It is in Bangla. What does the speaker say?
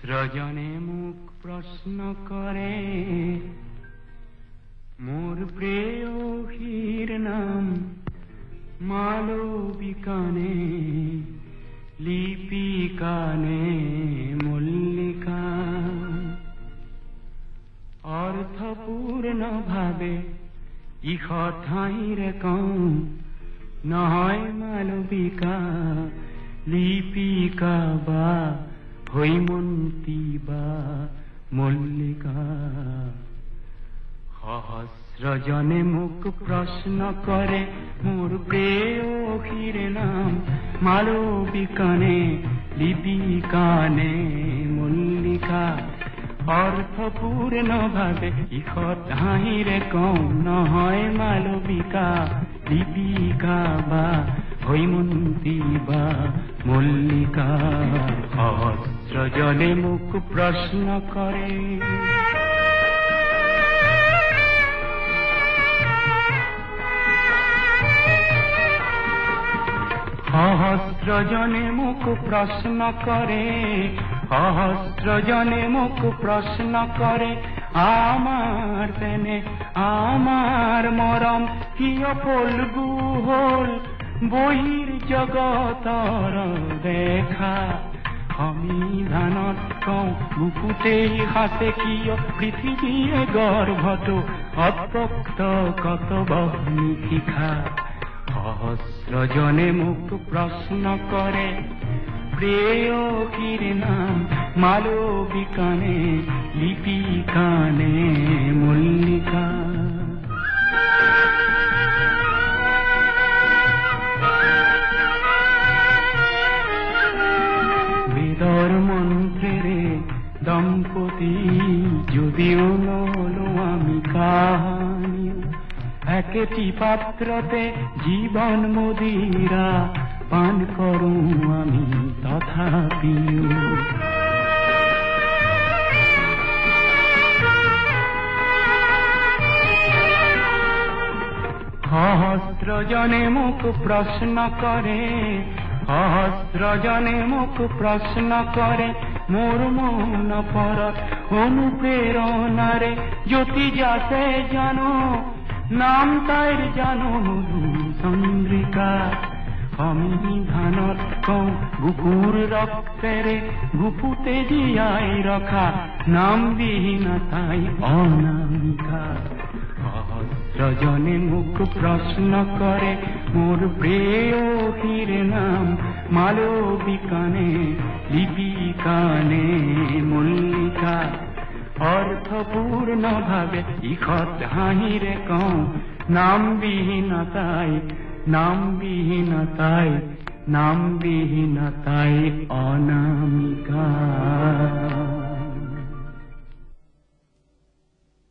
সহস্রজনে মুখ প্রশ্ন করে মোর প্রেয়সীর নাম মালবিকানে লিপিকানে মল্লিকা। অর্থপূর্ণ ভাবে ইহ ঠাঁইরে কও নহয় মালবিকা লিপিকা বা হৈমন্তী বা মল্লিকা। সহস্রজনে মুখ প্রশ্ন করে মোর প্রেয়সীর নাম মালবিকানে লিপিকানে মল্লিকা। অর্থপূর্ণ ভাবে ইহ ঠাঁইরে কও নহয় মালবিকা লিপিকা বা হৈমন্তী বা মল্লিকা। সহস্রজনে মুখ প্রশ্ন করে। সহস্রজনে মুখ প্রশ্ন করে, সহস্রজনে মুখ প্রশ্ন করে আমার তেনে আমার মরম কিয় ফলগু হল বহির জগতর দেখা। আমি ধানত কও বুকুতে হাসে কিয় পৃথিবীয়ে গর্ভত অত্যক্ত কত বহ্নিশিখা। সহস্রজনে মুখ প্রশ্ন করে প্রেয়সীর নাম মালবিকানে লিপিকানে মল্লিকা। বেদর মন্ত্রে দম্পতি যদিও নলো আমি কাহানি, একটি পাত্রতে জীবন মদিরা পান করু আমি তথাপিও। সহস্রজনে মুখ প্রশ্ন করে, সহস্রজনে মুখ প্রশ্ন করে মোর মন পরত অনুপ্রেরণারে জ্যোতি যাতে জানো নাম তাইর জানো চন্দ্রিকা। আমি ধানত কও বুকুর রক্তেরে বুকুতে দিয়াই রখা নাম বিহীনা তাই অনামিকা। সহস্রজনে মুখ প্রশ্ন করে মোর প্রেয়সীর নাম মালবিকানে লিপিকানে মল্লিকা। অর্থপূর্ণ ভাবে ইহ ঠাঁইরে কও নাম বিহীনতাই নাম বিহীনতাই নাম বিহীনতাই অনামিকা।